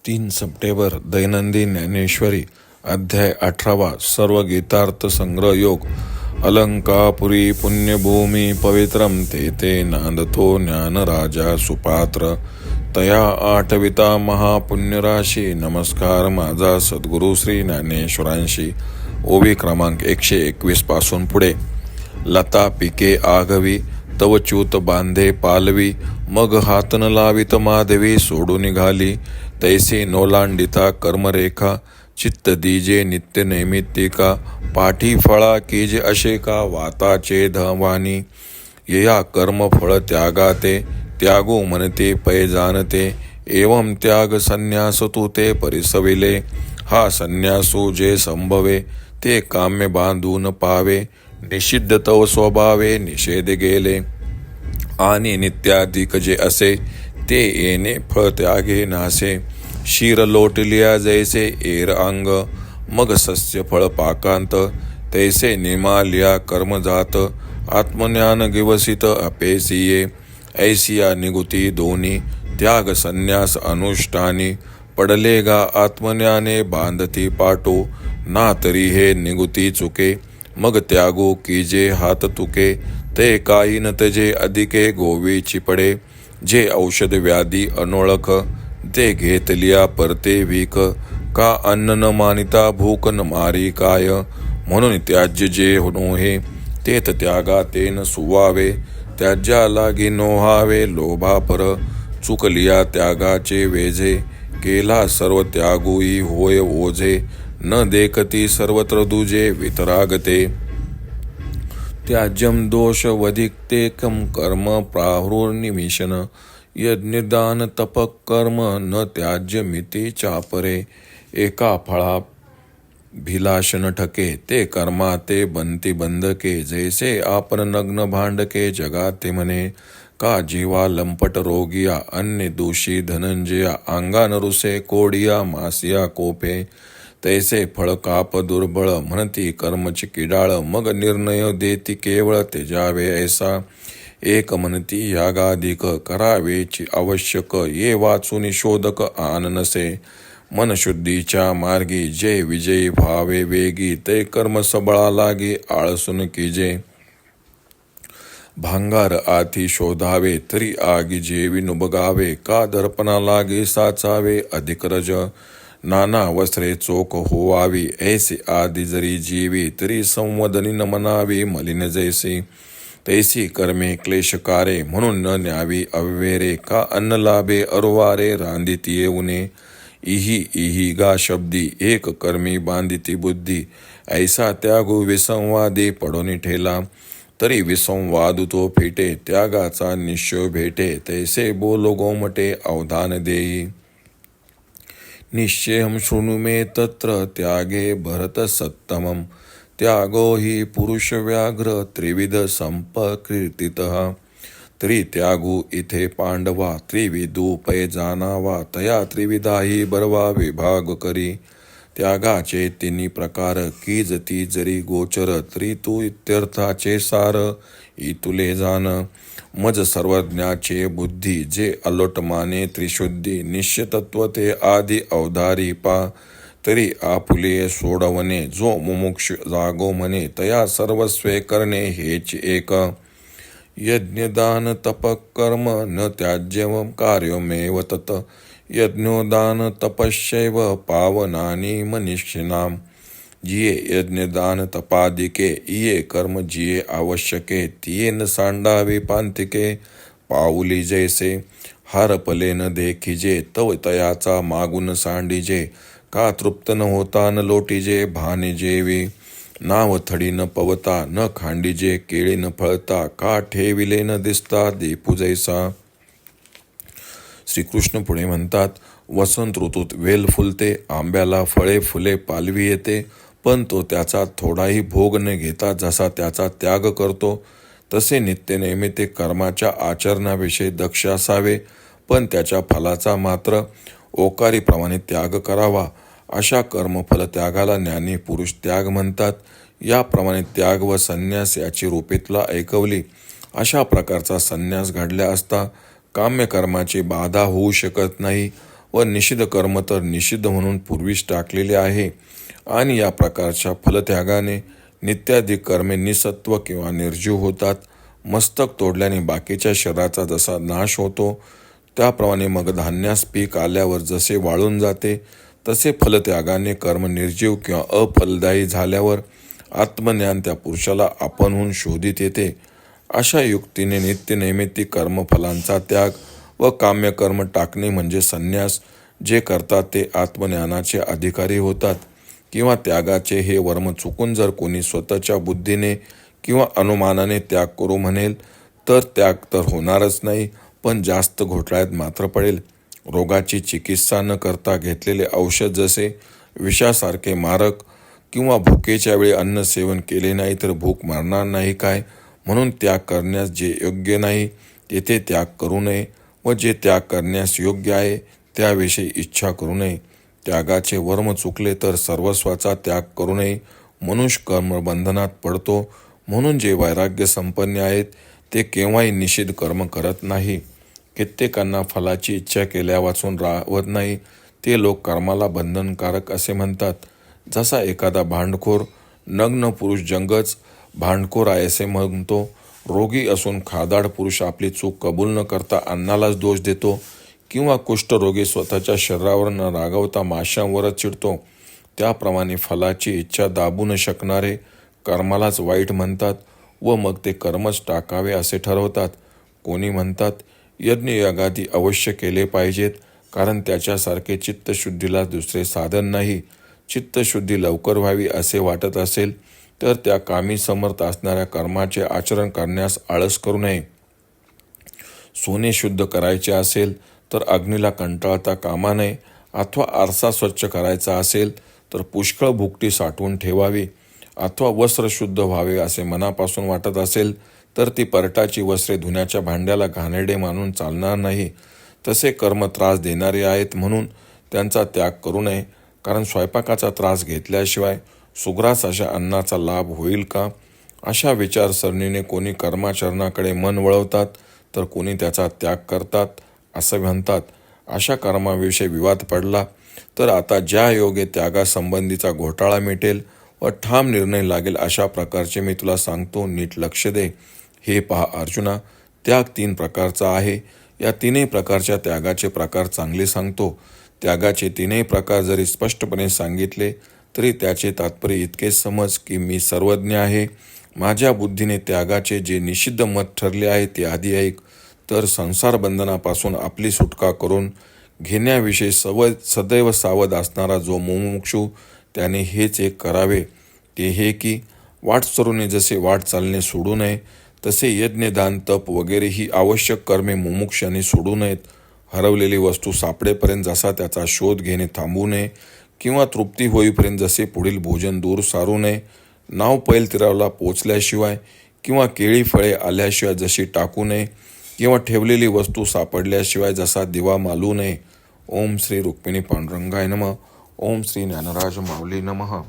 3 September दैनंदिन ज्ञानेश्वरी अध्याय 18 सर्व गीतार्थ संग्रह योग अलंकापुरी पुण्यभूमी पवित्रम ते नांदतो ज्ञानराजा सुपात्र तया आठविता महापुण्यराशी नमस्कार माझा सद्गुरू श्री ज्ञानेश्वरांशी. ओवी क्रमांक 121 पासून पुढे. लता पिके आघवी तव च्यूत बांधे पालवी, मग हात न लावित माधवी सोडून निघाली. तैसी नोलांडिता कर्मरेखा, चित्त दीजे नित्य नैमित्तिका. पाठी फळा कीजे असे का वाताचे धवानी. यया कर्म फळ त्यागाते, त्यागो मनते पै जाणते. एवं त्याग संन्यास तू ते परिसविले. हा संन्यासू जे संभवे, ते काम्य बांधून पावे. निषिद्ध तव स्वभावे निषेध गेले, आणि नित्याधिक जे असे, ते येणे फळ त्यागे नासे. शिर लोटलिया जैसे एर अंग, मग सस्य फळ पाकांत. तैसे निमालिया कर्म जात, आत्मज्ञान गिवसित अपेसिये. ऐसिया निगुती दोन्ही, त्याग संन्यास अनुष्ठानी. पडले गा आत्मज्ञाने बांधती पाटो, ना तरी हे निगुती चुके. मग त्यागो कीजे हात तुके, ते काही न तजे अधिके गोवीची पडे. जे औषध व्याधी अनोळख, ते घेतलिया परते भीक. का अन्न न मानिता भूक न मारी काय. म्हणून त्याज्य जे नोहे, तेत त्यागा तेन सुवावे. त्याज्या लागी नोहावे लोभा पर, चुकलिया त्यागाचे वेझे. केला सर्व त्यागोई होय ओझे, न देखती सर्वत्र दुजे वितरागते. त्याज्यम दोष वधिकतेकम कर्म प्राहुर्निमिशन. यज्ञदान तपक कर्म न त्याज्य मिती चापरे. एका फळा भिलाष न ठके, ते कर्मा ते बनती बंधके. जैसे आपण नग्न भांडके जगाते म्हणे. का जीवा लंपट रोगिया अन्य दोषी धनंजया. अंगान रुसे कोडिया मासिया कोपे. तैसे फळ काप दुर्बळ म्हणती कर्मची किडाळ. मग निर्णय देती केवळ तेजावे ऐसा. एक म्हणती यागाधिक करावेची आवश्यक. ये वाचून शोधक आन नसे. मनशुद्धीच्या मार्गी जे विजयी व्हावे वेगी. ते कर्म सबळा लागे आळसून कीजे. भांगार आधी शोधावे तरी आगी जेवी नुबगावे. का दर्पणा लागे साचावे अधिक रज. नाना वस्त्रे चोख होवावी, ऐसे आदि जरी जीवी. तरी संवदनी न मनावी मलिन जैसी. तैसी कर्मे क्लेशकारे, म्हणून न न्यावी अव्यरे. का अन्न लाभे अरुवारे रांदिती येऊने. इही इही गा शब्दी एक कर्मी बांधिती बुद्धी. ऐसा त्यागो विसंवादी पडोनी ठेला. तरी विसंवादू तो फिटे, त्यागाचा निश्चय भेटे. तैसे बोलो गोमटे अवधान देई. निश्चयम शृणु मे तत्र त्यागे भरत सत्तमम. त्यागो हि पुरुष व्याघ्र त्रिविध संपकीर्तितः. त्रित्यागू इथे पांडवा, त्रिविधू पै जाणावा. तया त्रिविधाही बरवा विभाग करी. त्यागाचे तिन्ही प्रकार, कीज ती जरी गोचर. तरी तू इत्यर्थाचे सार, इतुले जाण. मज सर्वज्ञाचे बुद्धी, जे अलोट माने त्रिशुद्धी. निश्चतत्व ते आदि अवधारी पा. तरी आपुले सोडवणे, जो मुमुक्ष जागो म्हणे. तया सर्वस्वे करणे हेच एक. यज्ञदान तपक कर्म न त्याज्यम कार्यमेव तत. यज्ञोदान तपश्चैव पावनानि मनीषिणाम. जिये यज्ञदान तपादिके, इये कर्म जिये आवश्यके. तिये न सांडावे पांतिके, पाऊली जैसे. हरपले न देखिजे, तव तयाचा मागून सांडिजे. का तृप्त न होता न लोटीजे भाने जेवी. नाव थडी न पवता न खांडिजे केळी न फळता. का ठेविले न दिसता दीपू जैसा. श्रीकृष्ण पुढे म्हणतात, वसंत ऋतूत वेल फुलते, आंब्याला फळे फुले पालवी येते. पण तो त्याचा थोडाही भोग न घेता जसा त्याचा त्याग करतो, तसे नित्य नेहमी ते कर्माच्या आचरणाविषयी दक्ष असावे. पण त्याच्या फलाचा मात्र ओकारीप्रमाणे त्याग करावा. अशा कर्मफल त्यागाला ज्ञानी पुरुष त्याग म्हणतात. याप्रमाणे त्याग व संन्यास याची रूपे तुला ऐकवली. अशा प्रकारचा संन्यास घडल्या असता काम्यकर्माची बाधा होऊ शकत नाही. व निषिद्ध कर्म तर निषिद्ध म्हणून पूर्वीच टाकलेले आहे आणि या प्रकारच्या फलत्यागाने नित्याधिक कर्मे निसत्व किंवा निर्जीव होतात. मस्तक तोडल्याने बाकीच्या शरीराचा जसा नाश होतो त्याप्रमाणे मग धान्यास पीक आल्यावर जसे वाळून जाते तसे फलत्यागाने कर्म निर्जीव किंवा अफलदायी झाल्यावर आत्मज्ञान त्या पुरुषाला आपणहून शोधित येते. अशा युक्तीने नित्यनैमित्तिक कर्मफलांचा त्याग व काम्यकर्म टाकणे म्हणजे संन्यास जे करतात ते आत्मज्ञानाचे अधिकारी होतात. किंवा त्यागाचे हे वर्म चुकून जर कोणी स्वतःच्या बुद्धीने किंवा अनुमानाने त्याग करू म्हणेल तर त्याग तर होणारच नाही, पण जास्त घोटाळ्यात मात्र पडेल. रोगाची चिकित्सा न करता घेतलेले औषध जसे विषासारखे मारक किंवा भुकेच्या वेळी अन्न सेवन केले नाही तर भूक मरणार नाही काय, म्हणून त्याग करण्यास जे योग्य नाही तेथे त्याग करू नये व जे त्याग करण्यास योग्य आहे त्याविषयी इच्छा करू नये. त्यागाचे वर्म चुकले तर सर्वस्वाचा त्याग करू नये. मनुष्य कर्मबंधनात पडतो, म्हणून जे वैराग्य संपन्न आहेत ते केव्हाही निषिद्ध कर्म करत नाही. कित्येकांना फलाची इच्छा केल्या वाचून राहत नाही, ते लोक कर्माला बंधनकारक असे म्हणतात. जसा एखादा भांडखोर नग्न पुरुष जंगच भांडखोर आहे असे म्हणतो, रोगी असून खादाड पुरुष आपली चूक कबूल न करता अन्नालाच दोष देतो, किंवा कुष्ठरोगी स्वतःच्या शरीरावर न रागवता माशांवरच चिडतो, त्याप्रमाणे फलाची इच्छा दाबू न शकणारे कर्मालाच वाईट म्हणतात व मग ते कर्मच टाकावे असे ठरवतात. कोणी म्हणतात यज्ञयागादी अवश्य केले पाहिजेत, कारण त्याच्यासारखे चित्तशुद्धीला दुसरे साधन नाही. चित्तशुद्धी लवकर व्हावी असे वाटत असेल तर त्या कामी समर्थ असणाऱ्या कर्माचे आचरण करण्यास आळस करू नये. सोने शुद्ध करायचे असेल तर अग्नीला कंटाळता कामा नये, अथवा आरसा स्वच्छ करायचा असेल तर पुष्कळ भुकटी साठवून ठेवावी, अथवा वस्त्र शुद्ध व्हावे असे मनापासून वाटत असेल तर ती परटाची वस्त्रे धुण्याच्या भांड्याला घाणेरडे मानून चालणार नाही. तसे कर्म त्रास देणारे आहेत म्हणून त्यांचा त्याग करू नये, कारण स्वयंपाकाचा त्रास घेतल्याशिवाय सुग्रास अशा अन्नाचा लाभ होईल का? अशा विचारसरणीने कोणी कर्माचरणाकडे मन वळवतात तर कोणी त्याचा त्याग करतात असं म्हणतात. अशा कर्माविषयी विवाद पडला तर आता ज्या योगे त्यागासंबंधीचा घोटाळा मिटेल व ठाम निर्णय लागेल अशा प्रकारचे मी तुला सांगतो, नीट लक्ष दे. हे पहा अर्जुना, त्याग 3 प्रकारचा आहे. या 3ही प्रकारच्या त्यागाचे प्रकार चांगले सांगतो. त्यागाचे 3ही प्रकार जरी स्पष्टपणे सांगितले तरी त्याचे तात्पर्य इतकेच समज की मी सर्वज्ञ आहे. माझ्या बुद्धीने त्यागाचे जे निषिद्ध मत ठरले आहे ते आधी ऐक. तर संसार बंधनापासून आपली सुटका करून घेण्याविषयी सदैव सावध असणारा जो मुमुक्षू त्याने हेच एक करावे, ते हे की वाटसरूने जसे वाट चालणे सोडू नये तसे यज्ञ दान तप वगैरे ही आवश्यक कर्मे मुमुक्षाने सोडू नयेत. हरवलेली वस्तू सापडेपर्यंत जसा त्याचा शोध घेणे थांबू नये, किंवा तृप्ती होईपर्यंत जसे पुढील भोजन दूर सारू नये. नाव पैल तीराला पोचल्याशिवाय किंवा केळी फळे आल्याशिवाय जशी टाकू नये, किंवा ठेवलेली वस्तू सापडल्याशिवाय जसा दिवा मालू नये. ओम श्री रुक्मिणी पांडुरंगाय नमः. ओम श्री ज्ञानराज माऊली नमः.